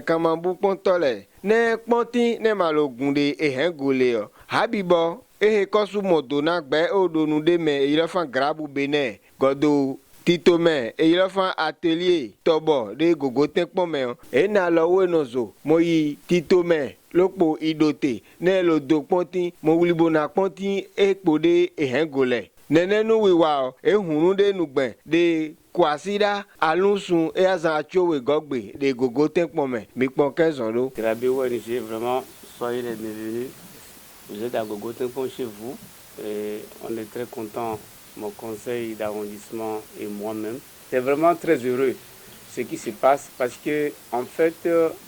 kamambu pontole ne ponti ne malogunde ehengole habibo kosu modona gbe odonu de me irafan grabu bene godo Tito men, fan atelier tobo de gogo tekpon men, na lowe nozo, moyi Tito men, lokpo idote, ne lo do ponti, mo wulibo na ponti ekpo de hengole. Nene nu wiwa, hunu de nugben, de kwasida, alunsun, azan achowe gogbe, de gogo tekpon men, mikpon 15 ans. Grabé ONG, vraiment, soyez les bienvenus. Vous êtes à Gogo Tekpon chez vous, et on est très contents. Mon conseil d'arrondissement et moi-même. C'est vraiment très heureux ce qui se passe parce que, en fait,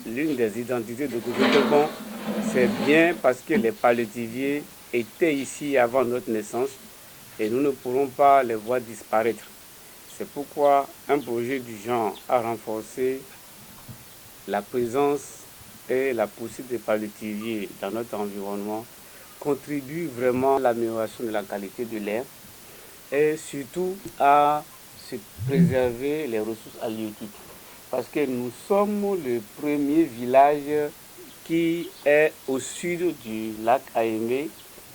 l'une des identités de Gogo Tekpon, c'est bien parce que les palliativiers étaient ici avant notre naissance et nous ne pourrons pas les voir disparaître. C'est pourquoi un projet du genre a renforcé la présence et la poursuite des palliativiers dans notre environnement contribue vraiment à l'amélioration de la qualité de l'air et surtout à se préserver les ressources halieutiques. Parce que nous sommes le premier village qui est au sud du lac Aimé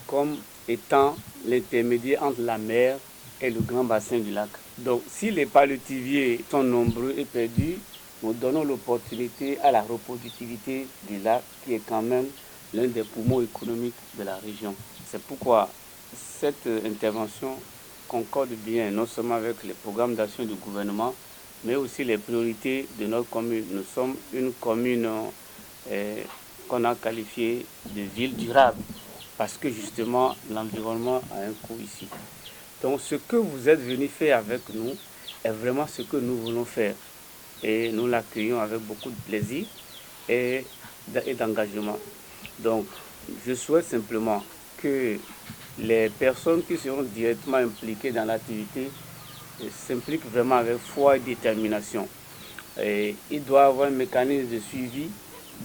comme étant l'intermédiaire entre la mer et le grand bassin du lac. Donc si les palliativiers sont nombreux et perdus, nous donnons l'opportunité à la reproductivité du lac qui est quand même l'un des poumons économiques de la région. C'est pourquoi cette intervention concorde bien non seulement avec les programmes d'action du gouvernement, mais aussi les priorités de notre commune. Nous sommes une commune qu'on a qualifiée de ville durable, parce que justement l'environnement a un coût ici. Donc ce que vous êtes venus faire avec nous est vraiment ce que nous voulons faire. Et nous l'accueillons avec beaucoup de plaisir et d'engagement. Donc je souhaite simplement que les personnes qui seront directement impliquées dans l'activité s'impliquent vraiment avec foi et détermination. Et il doit y avoir un mécanisme de suivi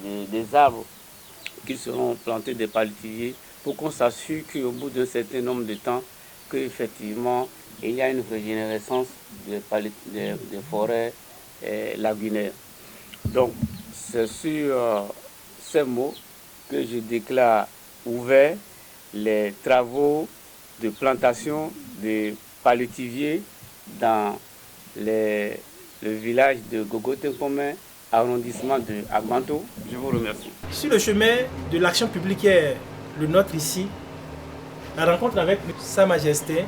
des arbres qui seront plantés des palliativiers pour qu'on s'assure qu'au bout d'un certain nombre de temps, qu'effectivement, il y a une régénérescence des forêts lagunaires. Donc, c'est sur ces mots que je déclare ouvert les travaux de plantation de palliativiers dans le village de Gogo Tekpon, arrondissement de Agbanto. Je vous remercie. Sur le chemin de l'action publique qui est le nôtre ici, la rencontre avec Sa Majesté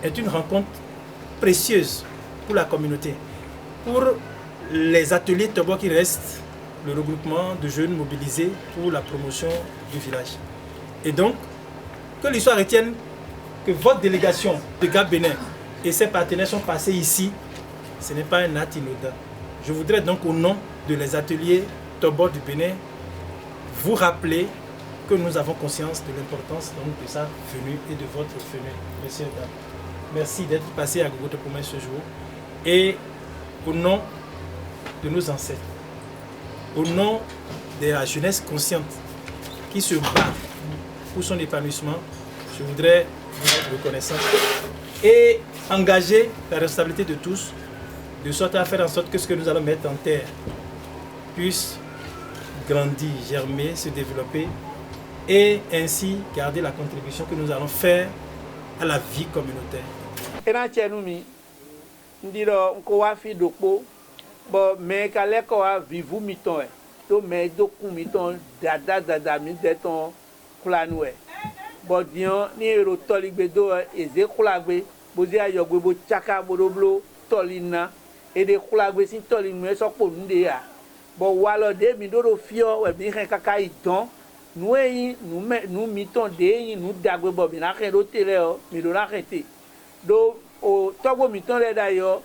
est une rencontre précieuse pour la communauté. Pour les ateliers Tobo qui restent, le regroupement de jeunes mobilisés pour la promotion du village. Et donc, que l'histoire retienne que votre délégation de Gap Bénin et ses partenaires sont passés ici, ce n'est pas un acte inodore. Je voudrais donc au nom de les ateliers Tobo du Bénin vous rappeler que nous avons conscience de l'importance de sa venue et de votre venue, messieurs et dames. Merci d'être passé à Gogo Tekpon ce jour. Et au nom de nos ancêtres, au nom de la jeunesse consciente qui se bat pour son épanouissement, je voudrais vous être reconnaissant et engager la responsabilité de tous, de sorte à faire en sorte que ce que nous allons mettre en terre puisse grandir, germer, se développer et ainsi garder la contribution que nous allons faire à la vie communautaire. Bodian ni ero toli gbedo eze kulagbe bozi ayogbe bo chaka bodoblo tolina ede kulagbe sin tolinu e so po nde ya bo walo de mi do fio we bi ken kaka idon nu eyin nu mi ton de eyin nu dagbe bo bi na ken do tele o mi do na kete do o togbo mi ton le da yo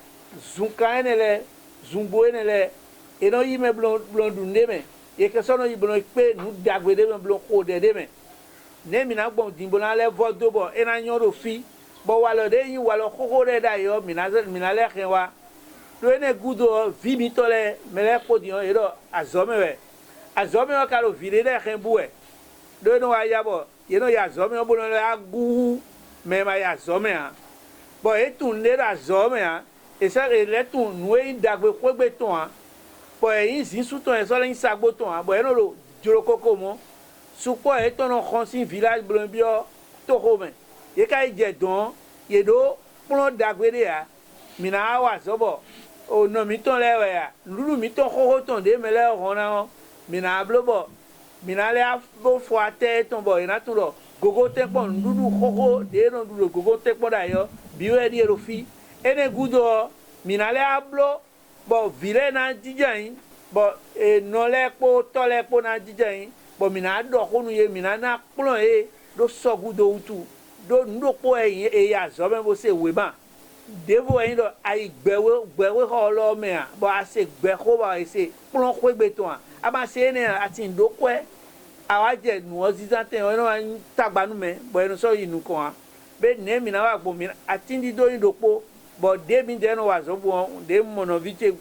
zunka enele zumbo enele eno yi me blon dunde me e ke so no yi blon pe nu dagbe de me blon ko de me ne mina gbon dimbo na le vodo bo ena nyoro fi bo walo de yin walo koko de da yo mina le kenwa do ene gudo vi mi tole mele ko dion ero azome we ka lo vile de ken buwe do no aya bo ye no ya azome bo no la gu me ma ya azome a bo etun le azome a e sa le tun nu e dagbe ko gbe ton a bon yin zin suton e so le yin sagbo ton a bon e no lo joro koko mo supo e ton no konsin village blonbio to homen ye ka je don ye do plon dagwede a mina wa zobo o no mi ton lewe ya lulu mi ton ho ton de mele rona mina blobo mina le bo fo ate ton bo ina ton lo gogo te pon lulu ho de no lulu gogo te pon da yo biwe di ro fi ene gudo mina le ablo bo vile na dijan bo e no le po to le po na dijan bo mina do ko nu ye mina na plon e do so gudo utu do ndo po e ya zo me bo se we ba devo yin do ai gbewe ho lo me a bo a se gbe ko ba se plon ko gbe to a ba se ne ati ndo ko e awa je nu ozizante o no tagba nu me bo enu so yin ko a be ne mi na wa gbo mi ati ndi do yin do po bo de mi de no wa zo bo de mo no vite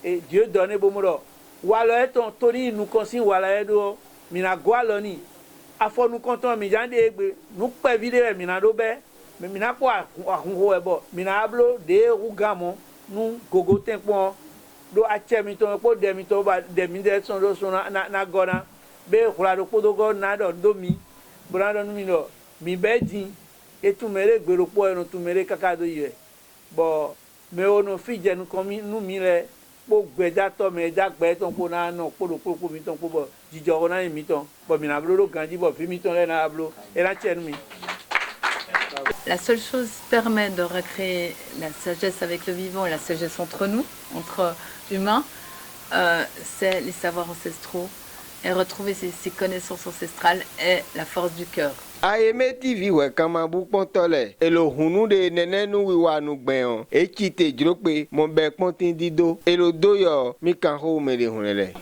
e Dieu donne bo mo do wa lo e ton tori nu kon sin wa la e do mi na gwa lo ni afo nu kon ton mi jande egbe nu pe video mi na do be mina po ahunho ebo mina ablo de ugamo nu gogo tempo do achemi to po de mi to ba de mi de son do so na gona be hula do podo go na do mi brando mi no mi bedin e tu mere gbero po eno tu mere kaka do ye bo me ono fije nu komi nu mi le po gbeja to me ja gbe ton po na no po do po mi ton po bo jijo na mi ton bo mina ablo do ganji bo fi mi ton le na ablo e la chenu mi. La seule chose qui permet de recréer la sagesse avec le vivant et la sagesse entre nous, entre humains, c'est les savoirs ancestraux et retrouver ces connaissances ancestrales et la force du cœur. Ayeme TV we kama bu pontole elo hunu de nene nu wiwa nu gben e chite jrope mo be pontin dido elo doyo mi kan ho me de hunele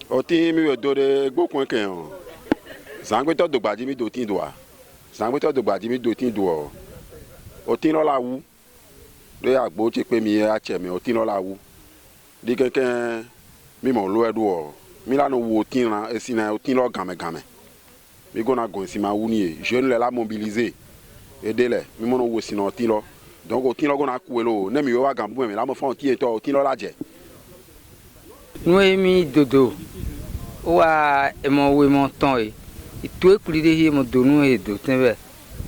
oti mi we do de gbokun ken o sangbe to do gbaji mi do tin do a sangbe to do gbaji mi do tin do o oti no la wu le agbo ti pe mi a che mi oti no la wu di keken mi mo lo edu o mi la no wo tin na esi na oti lo game game mi gona go si ma wuni jeune le la mobiliser aider les mi mo no wo si no tin lo donc oti lo gona ku lo ne mi wa gambu mi la mo fon ti to oti lo la je Noemi dodo wa e mo we mo ton e to e kuli de hi mo donu e do tenbe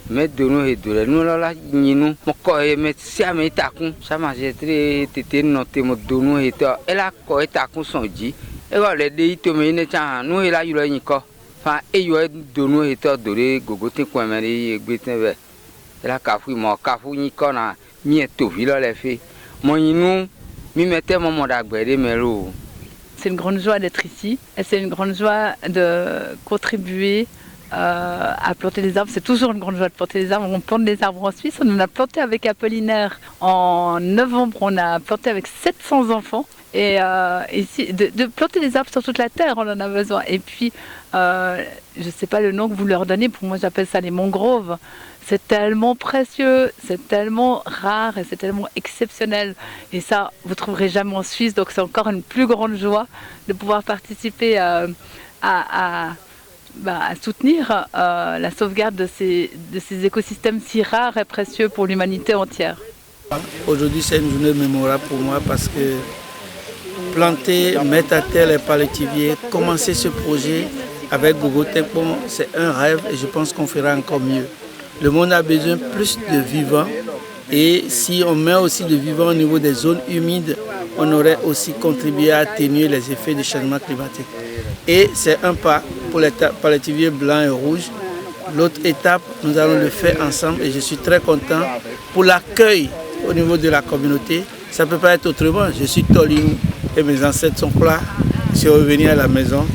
me donu e do le nu la nyinu mo ko e me si ame takun sama je tre tete no te mo donu e to e la ko e takun sonji e go le de to me ne chan nu e la yulo yin ko fa e yo donu e to do re gogo tin ko me ri egbe tenbe e la ka fu mo ka fu yin ko na mi e to vi lo le fe mo yinu mi mette mo mo da gbe de me ro. C'est une grande joie d'être ici et c'est une grande joie de contribuer à planter des arbres. C'est toujours une grande joie de planter des arbres. On plante des arbres en Suisse. On en a planté avec Apollinaire en novembre. On a planté avec 700 enfants. Et ici, de planter des arbres sur toute la terre, on en a besoin. Et puis, je ne sais pas le nom que vous leur donnez. Pour moi, j'appelle ça les mangroves. C'est tellement précieux, c'est tellement rare et c'est tellement exceptionnel. Et ça, vous ne trouverez jamais en Suisse. Donc, c'est encore une plus grande joie de pouvoir participer à soutenir la sauvegarde de ces écosystèmes si rares et précieux pour l'humanité entière. Aujourd'hui, c'est une journée mémorable pour moi parce que planter, mettre à terre les palétiviers, commencer ce projet avec Gogo Tempon, c'est un rêve et je pense qu'on fera encore mieux. Le monde a besoin plus de vivants et si on met aussi de vivants au niveau des zones humides, on aurait aussi contribué à atténuer les effets du changement climatique. Et c'est un pas pour les palétiviers blancs et rouges. L'autre étape, nous allons le faire ensemble et je suis très content pour l'accueil au niveau de la communauté. Ça ne peut pas être autrement. Je suis Tolinou et mes ancêtres sont là. Je suis revenu à la maison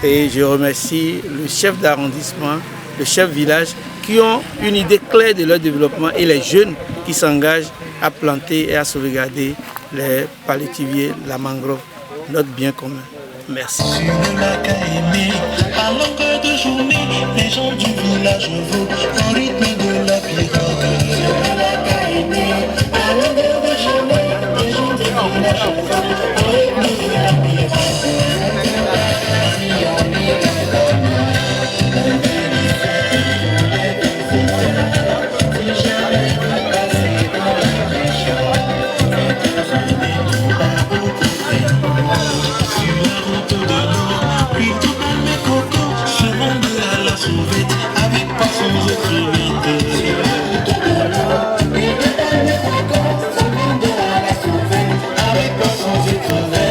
et je remercie le chef d'arrondissement, le chef village qui ont une idée claire de leur développement et les jeunes qui s'engagent à planter et à sauvegarder les palétiviers, la mangrove, notre bien commun. Merci. Sur le lac Aimé, à longueur de journée, les gens du village vont au rythme de la pirogue. Sur le lac Aimé, à longueur de journée, les gens du village vont au rythme de la pirogue. Sur j'ai crevé.